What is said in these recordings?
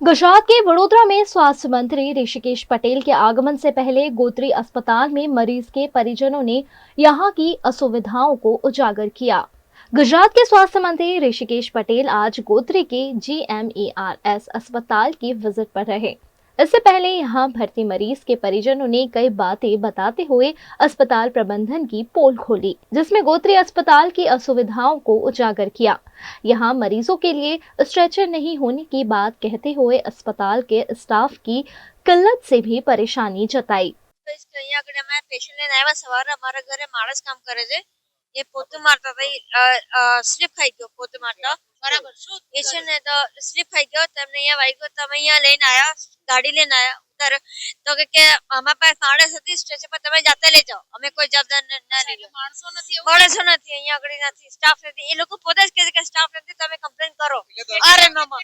गुजरात के वडोदरा में स्वास्थ्य मंत्री ऋषिकेश पटेल के आगमन से पहले गोत्री अस्पताल में मरीज के परिजनों ने यहां की असुविधाओं को उजागर किया। गुजरात के स्वास्थ्य मंत्री ऋषिकेश पटेल आज गोत्री के GMERS अस्पताल की विजिट पर रहे। इससे पहले यहां भर्ती मरीज के परिजनों ने कई बातें बताते हुए अस्पताल प्रबंधन की पोल खोली, जिसमें गोत्री अस्पताल की असुविधाओं को उजागर किया। यहां मरीजों के लिए स्ट्रेचर नहीं होने की बात कहते हुए अस्पताल के स्टाफ की किल्लत से भी परेशानी जताई। અહીંયા આગળ અમે પેશન્ટ લઈને આવ્યા સવારે અમારા ઘરે માણસ કામ કરે છે એ પોતું મારતા હતા સ્લીપ ખાઈ ગયો પોતું મારતા બરાબર શું એ છે ને તો સ્લીપ ખાઈ ગયો તમને અહીંયા વાગ્યો તમે અહીંયા લઈને આવ્યા ગાડી લઈને આવ્યા ઉતાર તો કે અમારા પાસે માણસ હતી સ્ટેશન પર તમે જાતે લઈ જાઓ અમે કોઈ જવાબદાર ના લીધો માણસો નથી અહીંયા આગળ નથી સ્ટાફ નથી એ લોકો પોતે જ કહે છે કે સ્ટાફ નથી તમે કમ્પ્લેન કરો અરે મામા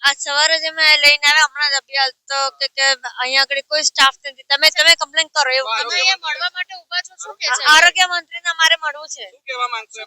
આજ સવારે જ અમે લઈને આવ્યા હમણાં જ અભ્યાસ તો કે અહીંયા આગળ કોઈ સ્ટાફ નથી તમે તમે કમ્પ્લેન કરો એવું અહીંયા મળવા માટે ઊભા છો શું કે છે આરોગ્ય મંત્રીને મારે મળવું છે શું કહેવા માંગશો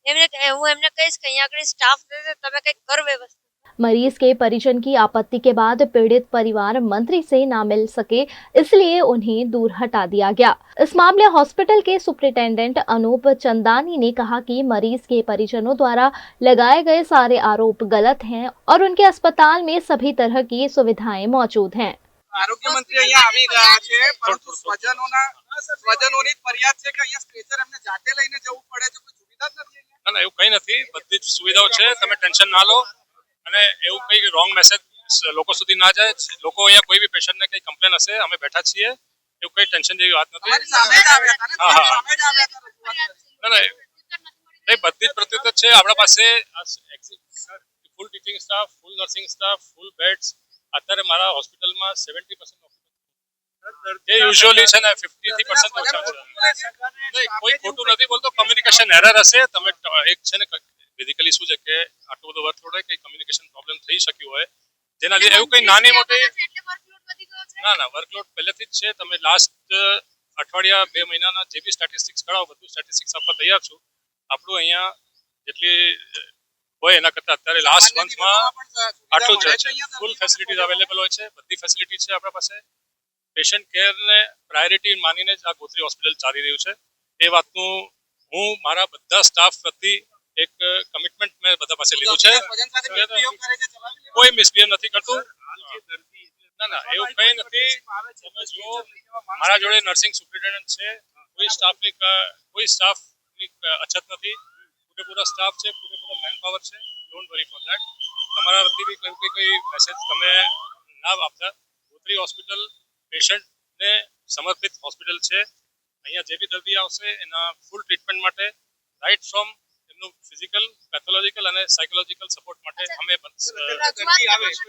એમને હું એમને કહીશ કે અહીંયા આગળ સ્ટાફ નથી તમે કંઈક કરો વ્યવસ્થા। मरीज के परिजन की आपत्ति के बाद पीड़ित परिवार मंत्री से ना मिल सके, इसलिए उन्हें दूर हटा दिया गया। इस मामले हॉस्पिटल के सुपरिटेंडेंट अनूप चंदानी ने कहा कि मरीज के परिजनों द्वारा लगाए गए सारे आरोप गलत हैं और उनके अस्पताल में सभी तरह की सुविधाएं मौजूद हैं। आरोग्य मंत्री અહીંયા આવી ગયા છે પરંતુ સ્વજનોની ફરિયાદ છે કે અહીંયા સ્ટ્રેચર એમને જાતે લઈને જવું પડે છે કોઈ સુવિધા જ નથી અહીંયા। ના એવું કંઈ નથી બધી જ સુવિધાઓ છે તમે ટેન્શન ના લો અને એવું કંઈ રોંગ મેસેજ લોકો સુધી ના જાય લોકો અહીંયા કોઈ બી પેશન્ટને કંઈ કમ્પ્લેન હશે અમે બેઠા છીએ એવું કંઈ ટેન્શન જેવી વાત નથી। સામે જ આવ્યા હતા ને હા હા સામે જ આવ્યા હતા ના ના નહીં બધી જ પ્રત્યુત્તર છે આપણા પાસે ફૂલ ટીચિંગ સ્ટાફ ફૂલ નર્સિંગ સ્ટાફ ફૂલ બેડ્સ અત્યારે મારા હોસ્પિટલમાં 70% એ યુઝ્યુઅલી છે ને 50% ઓછા છે નહીં કોઈ ખોટું નથી બોલતો કમ્યુનિકેશન એરર હશે તમે એક છે ને બેઝિકલી શું છે કે આટલું બધું વર્કલોડ હોય કંઈ કમ્યુનિકેશન પ્રોબ્લેમ થઈ શક્યું હોય જેના લીધે એવું કંઈ નાની મોટી ના ના વર્કલોડ પહેલેથી જ છે તમે લાસ્ટ અઠવાડિયા 2 મહિનાના જે બી સ્ટેટિસ્ટિક્સ કરાવો બધું સ્ટેટિસ્ટિક્સ આપવા તૈયાર છું આપણું અહીંયા જેટલી હોય એના કરતાં અત્યારે લાસ્ટ મંથમાં આટલું જ છે ફૂલ ફેસિલિટીઝ અવેલેબલ હોય છે બધી ફેસિલિટી છે આપણા પાસે પેશન્ટ કેરને પ્રાયોરિટી માનીને જ આ ગોત્રી હોસ્પિટલ ચાલી રહ્યું છે એ વાતનું હું મારા બધા સ્ટાફ પ્રતિ એક કમિટમેન્ટ મેં બધા પાસે લીધું છે કોઈ મિસબિહેવ નથી કરતું ના ના એવું કંઈ નથી તમે જુઓ મારા જોડે નર્સિંગ સુપરિન્ટેન્ડન્ટ છે કોઈ સ્ટાફની અછત નથી પૂરેપૂરા સ્ટાફ છે પૂરેપૂરો મેન પાવર છે ડોન્ટ વરી ફોર ધેટ તમારા વતી બી કોઈ મેસેજ તમે ના આપતા ગોત્રી હોસ્પિટલ પેશન્ટને સમર્પિત હોસ્પિટલ છે અહીંયા જે બી દર્દી આવશે એના ફૂલ ટ્રીટમેન્ટ માટે રાઇટ ફ્રોમ એમનું ફિઝિકલ પેથોલોજીકલ અને સાયકોલોજીકલ સપોર્ટ માટે અમે